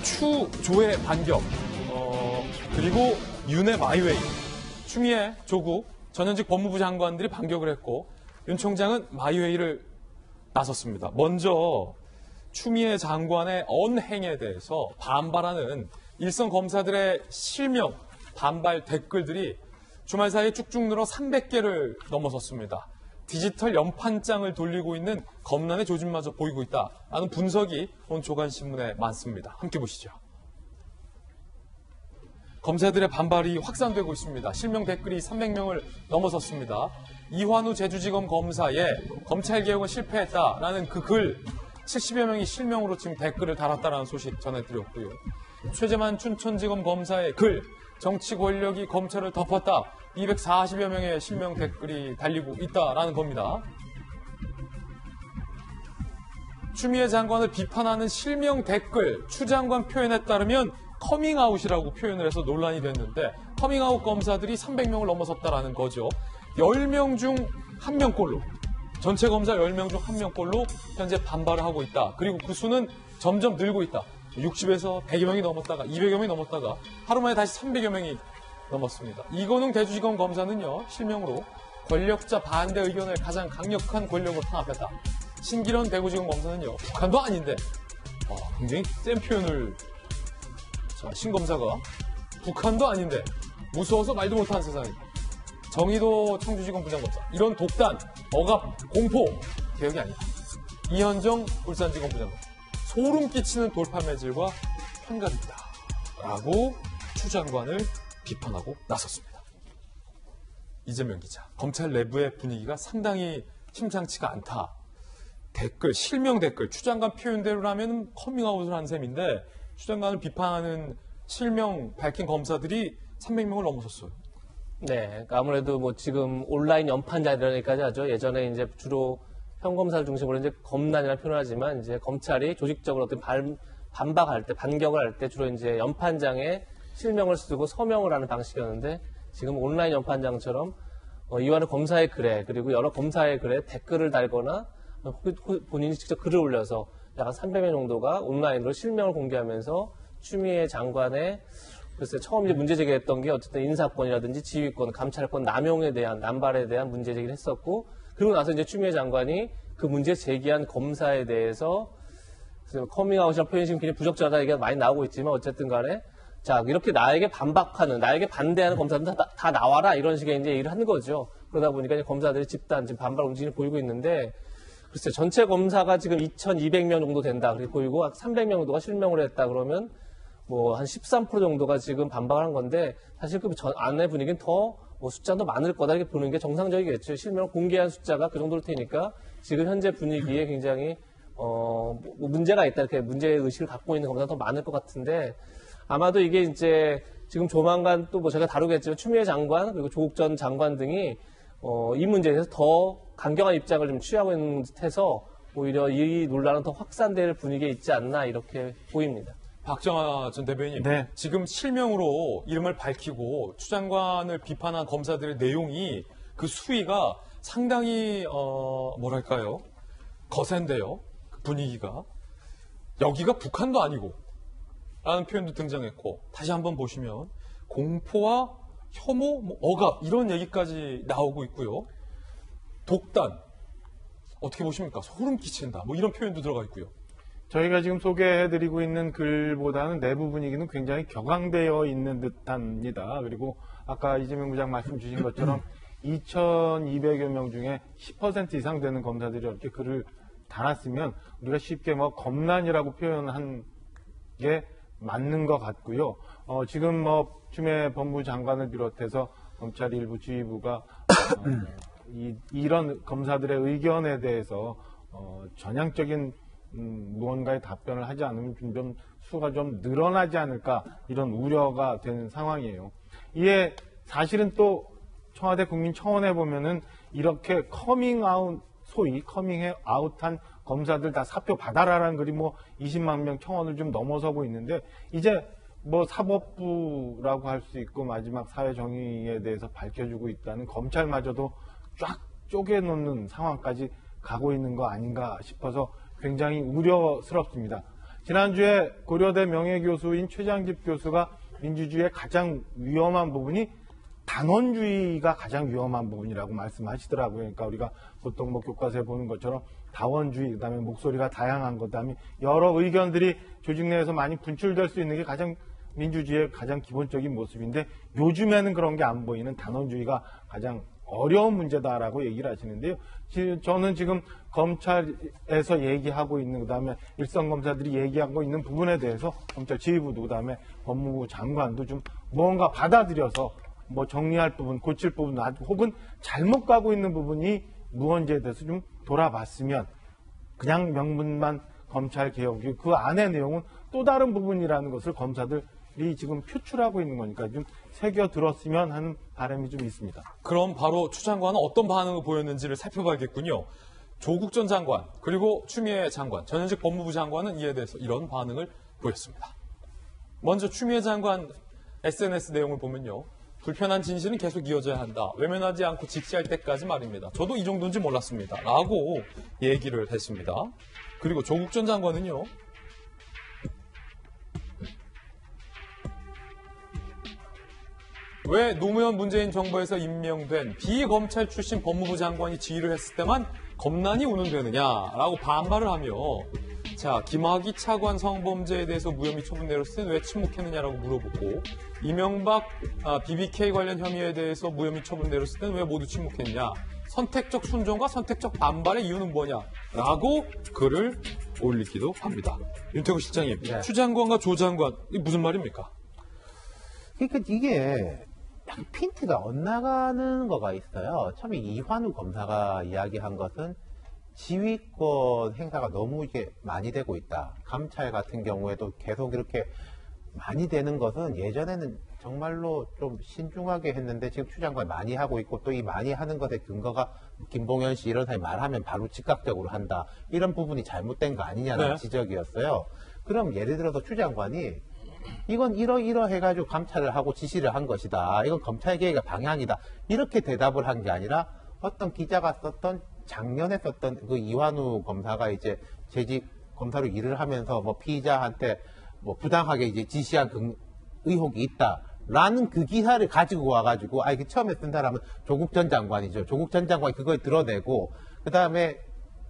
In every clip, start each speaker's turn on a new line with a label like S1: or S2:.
S1: 추조의 반격, 그리고 윤의 마이웨이, 추미애, 조국, 전현직 법무부 장관들이 반격을 했고 윤 총장은 마이웨이를 나섰습니다. 먼저 추미애 장관의 언행에 대해서 반발하는 일선 검사들의 실명, 반발 댓글들이 주말 사이에 쭉쭉 늘어 300개를 넘어섰습니다. 디지털 연판장을 돌리고 있는 검난의 조짐마저 보이고 있다라는 분석이 오늘 조간신문에 많습니다. 함께 보시죠. 검사들의 반발이 확산되고 있습니다. 실명 댓글이 300명을 넘어섰습니다. 이환우 제주지검 검사의 검찰개혁은 실패했다라는 그 글 70여 명이 실명으로 지금 댓글을 달았다라는 소식 전해드렸고요. 최재만 춘천지검 검사의 글 정치 권력이 검찰을 덮었다. 240여 명의 실명 댓글이 달리고 있다라는 겁니다. 추미애 장관을 비판하는 실명 댓글, 추 장관 표현에 따르면 커밍아웃이라고 표현을 해서 논란이 됐는데 커밍아웃 검사들이 300명을 넘어섰다라는 거죠. 10명 중 1명꼴로, 전체 검사 10명 중 1명꼴로 현재 반발을 하고 있다. 그리고 그 수는 점점 늘고 있다. 60에서 100여 명이 넘었다가 200여 명이 넘었다가 하루 만에 다시 300여 명이 넘었습니다. 이건웅 대주지검 검사는요, 실명으로 권력자 반대 의견을 가장 강력한 권력으로 탄압했다. 신기론 대구지검 검사는요, 북한도 아닌데 굉장히 센 표현을 신 검사가 북한도 아닌데 무서워서 말도 못하는 세상에 정의도 청주지검 부장검사 이런 독단, 억압, 공포 개혁이 아니다. 이현정 울산지검 부장검사 소름 끼치는 돌파 매질과 편가이 있다 라고 추 장관을 비판하고 나섰습니다. 이재명 기자, 검찰 내부의 분위기가 상당히 심상치가 않다. 댓글, 실명 댓글, 추 장관 표현대로라면 커밍아웃을 한 셈인데 추 장관을 비판하는 실명 밝힌 검사들이 300명을 넘어섰어요.
S2: 네, 그러니까 아무래도 뭐 지금 온라인 연판자들이라니까지 하죠. 예전에 이제 주로 형 검사를 중심으로 이제 검난이라는 표현을 하지만 이제 검찰이 조직적으로 어떤 반박할 때, 반격을 할 때 주로 이제 연판장에 실명을 쓰고 서명을 하는 방식이었는데 지금 온라인 연판장처럼 이완우 검사의 글에 그리고 여러 검사의 글에 댓글을 달거나 본인이 직접 글을 올려서 약 300명 정도가 온라인으로 실명을 공개하면서 추미애 장관의 글쎄 처음 이제 문제 제기했던 게 어쨌든 인사권이라든지 지휘권, 감찰권 남용에 대한 남발에 대한 문제 제기를 했었고 그리고 나서 이제 추미애 장관이 그 문제 제기한 검사에 대해서 커밍아웃이라는 표현이 지금 굉장히 부적절하다 얘기가 많이 나오고 있지만 어쨌든 간에 자 이렇게 나에게 반박하는, 나에게 반대하는 검사들 다 나와라 이런 식의 이제 얘기를 하는 거죠. 그러다 보니까 이제 검사들이 집단 지금 반발 움직임을 보이고 있는데 글쎄 전체 검사가 지금 2,200명 정도 된다. 그리고 보이고 300명 정도가 실명을 했다 그러면 뭐 한 13% 정도가 지금 반박을 한 건데 사실 그 안의 분위기는 더 숫자도 많을 거다 이렇게 보는 게 정상적이겠죠. 실명을 공개한 숫자가 그 정도일 테니까 지금 현재 분위기에 굉장히 뭐 문제가 있다 이렇게 문제 의식을 갖고 있는 검사가 더 많을 것 같은데 아마도 이게 이제 지금 조만간 또 뭐 제가 다루겠지만 추미애 장관 그리고 조국 전 장관 등이 이 문제에 대해서 더 강경한 입장을 좀 취하고 있는 듯해서 오히려 이 논란은 더 확산될 분위기에 있지 않나 이렇게 보입니다.
S1: 박정아 전 대변인님,
S3: 네.
S1: 지금 실명으로 이름을 밝히고 추 장관을 비판한 검사들의 내용이 그 수위가 상당히 뭐랄까요? 거센데요. 그 분위기가. 여기가 북한도 아니고 라는 표현도 등장했고 다시 한번 보시면 공포와 혐오, 억압 이런 얘기까지 나오고 있고요. 독단, 어떻게 보십니까? 소름 끼친다. 이런 표현도 들어가 있고요.
S3: 저희가 지금 소개해드리고 있는 글보다는 내부 분위기는 굉장히 격앙되어 있는 듯합니다. 그리고 아까 이재명 부장 말씀 주신 것처럼 2,200여 명 중에 10% 이상 되는 검사들이 이렇게 글을 달았으면 우리가 쉽게 검난이라고 표현한 게 맞는 것 같고요. 지금 추미애 법무부 장관을 비롯해서 검찰 일부 지휘부가 이런 검사들의 의견에 대해서 전향적인 무언가의 답변을 하지 않으면 좀 수가 좀 늘어나지 않을까 이런 우려가 되는 상황이에요. 이에 사실은 또 청와대 국민청원에 보면은 이렇게 커밍아웃 소위 커밍아웃한 검사들 다 사표 받아라라는 글이 20만 명 청원을 좀 넘어서고 있는데 이제 사법부라고 할 수 있고 마지막 사회정의에 대해서 밝혀주고 있다는 검찰마저도 쫙 쪼개놓는 상황까지 가고 있는 거 아닌가 싶어서 굉장히 우려스럽습니다. 지난주에 고려대 명예교수인 최장집 교수가 민주주의의 가장 위험한 부분이 단원주의가 가장 위험한 부분이라고 말씀하시더라고요. 그러니까 우리가 보통 뭐 교과서에 보는 것처럼 다원주의, 그다음에 목소리가 다양한 것, 그다음에 여러 의견들이 조직 내에서 많이 분출될 수 있는 게 가장 민주주의의 가장 기본적인 모습인데 요즘에는 그런 게 안 보이는 단원주의가 가장 어려운 문제다라고 얘기를 하시는데요. 저는 지금 검찰에서 얘기하고 있는 그다음에 일선 검사들이 얘기하고 있는 부분에 대해서 검찰 지휘부도 그다음에 법무부 장관도 좀 뭔가 받아들여서 뭐 정리할 부분, 고칠 부분, 혹은 잘못 가고 있는 부분이 무언지에 대해서 좀 돌아봤으면 그냥 명분만 검찰 개혁이 그 안의 내용은 또 다른 부분이라는 것을 검사들이 지금 표출하고 있는 거니까 좀 새겨 들었으면 하는 바람이 좀 있습니다.
S1: 그럼 바로 추 장관은 어떤 반응을 보였는지를 살펴봐야겠군요. 조국 전 장관 그리고 추미애 장관, 전현직 법무부 장관은 이에 대해서 이런 반응을 보였습니다. 먼저 추미애 장관 SNS 내용을 보면요. 불편한 진실은 계속 이어져야 한다. 외면하지 않고 직시할 때까지 말입니다. 저도 이 정도인지 몰랐습니다. 라고 얘기를 했습니다. 그리고 조국 전 장관은요. 왜 노무현 문재인 정부에서 임명된 비검찰 출신 법무부 장관이 지휘를 했을 때만 겁나니 운운되느냐라고 반발을 하며 자, 김학의 차관 성범죄에 대해서 무혐의 처분 내렸을 때 왜 침묵했느냐라고 물어보고 이명박 BBK 관련 혐의에 대해서 무혐의 처분 내렸을 때는 왜 모두 침묵했냐. 선택적 순종과 선택적 반발의 이유는 뭐냐라고 글을 올리기도 합니다. 윤태구 실장님,
S4: 네.
S1: 추 장관과 조 장관, 이게 무슨 말입니까?
S4: 그러니까 이게 약 핀트가 엇나가는 거가 있어요. 처음에 이환우 검사가 이야기한 것은 지휘권 행사가 너무 이게 많이 되고 있다. 감찰 같은 경우에도 계속 이렇게 많이 되는 것은 예전에는 정말로 좀 신중하게 했는데 지금 추 장관이 많이 하고 있고 또 이 많이 하는 것의 근거가 김봉현 씨 이런 사람이 말하면 바로 즉각적으로 한다. 이런 부분이 잘못된 거 아니냐는
S1: 네.
S4: 지적이었어요. 그럼 예를 들어서 추 장관이 이건 이러해가지고 감찰을 하고 지시를 한 것이다. 이건 검찰 개혁의 방향이다. 이렇게 대답을 한 게 아니라 어떤 기자가 썼던 작년에 썼던 그 이환우 검사가 이제 재직 검사로 일을 하면서 뭐 피의자한테 뭐 부당하게 이제 지시한 의혹이 있다라는 그 기사를 가지고 와가지고 그 처음에 쓴 사람은 조국 전 장관이죠. 조국 전 장관이 그걸 드러내고 그 다음에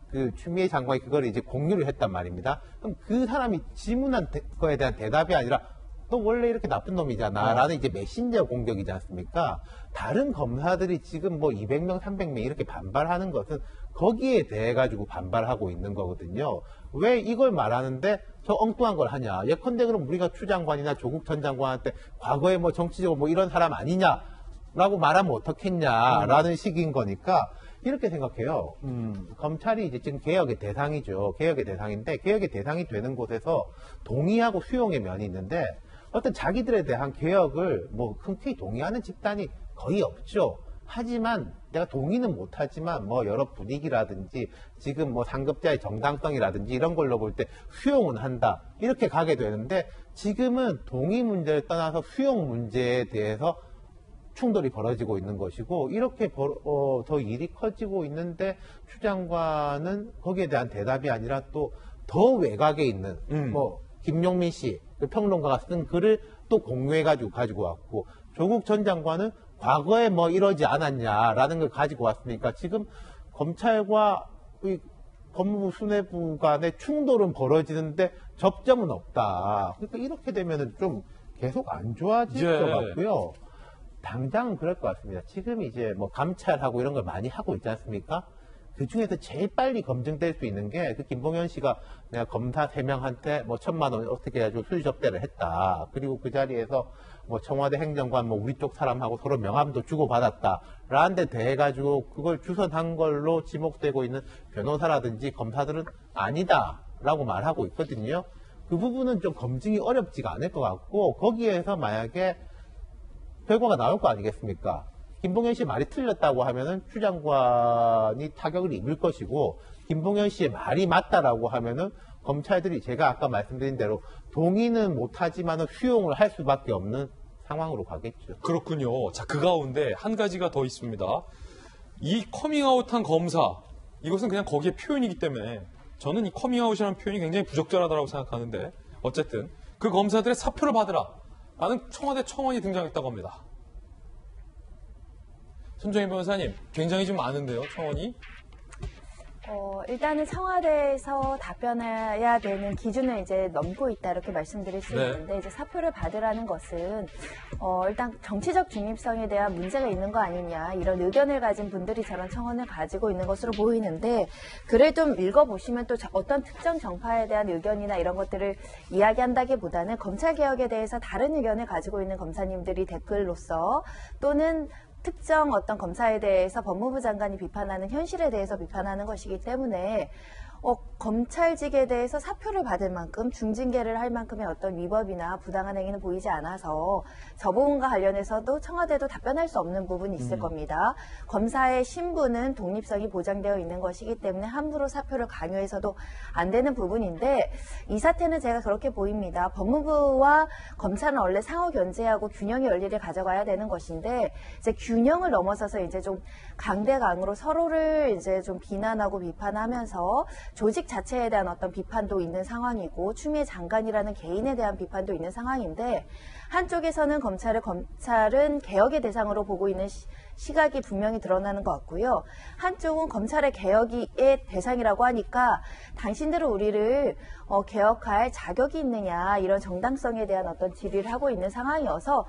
S4: 그 추미애 장관이 그걸 이제 공유를 했단 말입니다. 그럼 그 사람이 질문한 거에 대한 대답이 아니라 너 원래 이렇게 나쁜 놈이잖아 라는 이제 메신저 공격이지 않습니까? 다른 검사들이 지금 뭐 200명, 300명 이렇게 반발하는 것은 거기에 대해 가지고 반발하고 있는 거거든요. 왜 이걸 말하는데 저 엉뚱한 걸 하냐? 예컨대 그럼 우리가 추 장관이나 조국 전 장관한테 과거에 뭐 정치적으로 뭐 이런 사람 아니냐라고 말하면 어떻겠냐라는 식인 거니까 이렇게 생각해요. 검찰이 이제 지금 개혁의 대상이죠. 개혁의 대상인데 개혁의 대상이 되는 곳에서 동의하고 수용의 면이 있는데 어떤 자기들에 대한 개혁을 뭐 흔쾌히 동의하는 집단이 거의 없죠. 하지만 내가 동의는 못하지만 뭐 여러 분위기라든지 지금 뭐 상급자의 정당성이라든지 이런 걸로 볼 때 수용은 한다. 이렇게 가게 되는데 지금은 동의 문제를 떠나서 수용 문제에 대해서 충돌이 벌어지고 있는 것이고 이렇게 더 일이 커지고 있는데 추 장관은 거기에 대한 대답이 아니라 또 더 외곽에 있는 뭐 김용민 씨 그 평론가가 쓴 글을 또 공유해가지고 가지고 왔고 조국 전 장관은 과거에 뭐 이러지 않았냐라는 걸 가지고 왔으니까 지금 검찰과 이 법무부 수뇌부 간의 충돌은 벌어지는데 접점은 없다. 그러니까 이렇게 되면은 좀 계속 안 좋아질
S1: 예.
S4: 것 같고요. 당장은 그럴 것 같습니다. 지금 이제 뭐 감찰하고 이런 걸 많이 하고 있지 않습니까? 그 중에서 제일 빨리 검증될 수 있는 게 그 김봉현 씨가 내가 검사 3명한테 뭐 1,000만 원 어떻게 해가지고 수리 접대를 했다. 그리고 그 자리에서 뭐 청와대 행정관 뭐 우리 쪽 사람하고 서로 명함도 주고받았다. 라는 데 대해가지고 그걸 주선한 걸로 지목되고 있는 변호사라든지 검사들은 아니다. 라고 말하고 있거든요. 그 부분은 좀 검증이 어렵지가 않을 것 같고 거기에서 만약에 결과가 나올 거 아니겠습니까? 김봉현 씨 말이 틀렸다고 하면은 추 장관이 타격을 입을 것이고 김봉현 씨의 말이 맞다라고 하면은 검찰들이 제가 아까 말씀드린 대로 동의는 못하지만은 수용을 할 수밖에 없는 상황으로 가겠죠.
S1: 그렇군요. 자, 그 가운데 한 가지가 더 있습니다. 이 커밍아웃한 검사, 이것은 그냥 거기에 표현이기 때문에 저는 이 커밍아웃이라는 표현이 굉장히 부적절하다고 생각하는데 어쨌든 그 검사들의 사표를 받으라 라는 청와대 청원이 등장했다고 합니다. 손정희 변호사님, 굉장히 좀 많은데요, 청원이?
S5: 일단은 청와대에서 답변해야 되는 기준을 이제 넘고 있다 이렇게 말씀드릴 수
S1: 네.
S5: 있는데 이제 사표를 받으라는 것은 일단 정치적 중립성에 대한 문제가 있는 거 아니냐 이런 의견을 가진 분들이 저런 청원을 가지고 있는 것으로 보이는데 글을 좀 읽어보시면 또 어떤 특정 정파에 대한 의견이나 이런 것들을 이야기한다기보다는 검찰개혁에 대해서 다른 의견을 가지고 있는 검사님들이 댓글로서 또는 특정 어떤 검사에 대해서 법무부 장관이 비판하는 현실에 대해서 비판하는 것이기 때문에 검찰직에 대해서 사표를 받을 만큼 중징계를 할 만큼의 어떤 위법이나 부당한 행위는 보이지 않아서 저 부분과 관련해서도 청와대도 답변할 수 없는 부분이 있을 겁니다. 검사의 신분은 독립성이 보장되어 있는 것이기 때문에 함부로 사표를 강요해서도 안 되는 부분인데 이 사태는 제가 그렇게 보입니다. 법무부와 검찰은 원래 상호 견제하고 균형의 원리를 가져가야 되는 것인데 이제 균형을 넘어서서 이제 좀 강대강으로 서로를 이제 좀 비난하고 비판하면서 조직 자체에 대한 어떤 비판도 있는 상황이고 추미애 장관이라는 개인에 대한 비판도 있는 상황인데 한쪽에서는 검찰은 개혁의 대상으로 보고 있는 시각이 분명히 드러나는 것 같고요. 한쪽은 검찰의 개혁의 대상이라고 하니까 당신들은 우리를 개혁할 자격이 있느냐 이런 정당성에 대한 어떤 질의를 하고 있는 상황이어서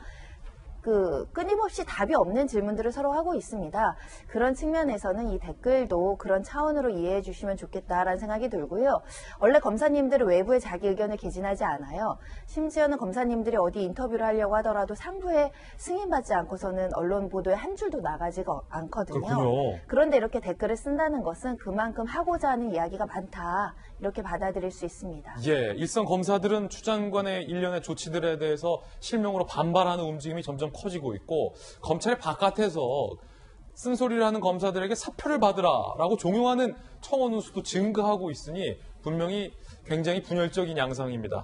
S5: 끊임없이 답이 없는 질문들을 서로 하고 있습니다. 그런 측면에서는 이 댓글도 그런 차원으로 이해해 주시면 좋겠다라는 생각이 들고요. 원래 검사님들은 외부에 자기 의견을 개진하지 않아요. 심지어는 검사님들이 어디 인터뷰를 하려고 하더라도 상부에 승인받지 않고서는 언론 보도에 한 줄도 나가지가 않거든요.
S1: 그렇군요.
S5: 그런데 이렇게 댓글을 쓴다는 것은 그만큼 하고자 하는 이야기가 많다. 이렇게 받아들일 수 있습니다.
S1: 예, 일선 검사들은 추 장관의 일련의 조치들에 대해서 실명으로 반발하는 움직임이 점점 커지고 있고 검찰의 바깥에서 쓴소리를 하는 검사들에게 사표를 받으라라고 종용하는 청원 운수도 증가하고 있으니 분명히 굉장히 분열적인 양상입니다.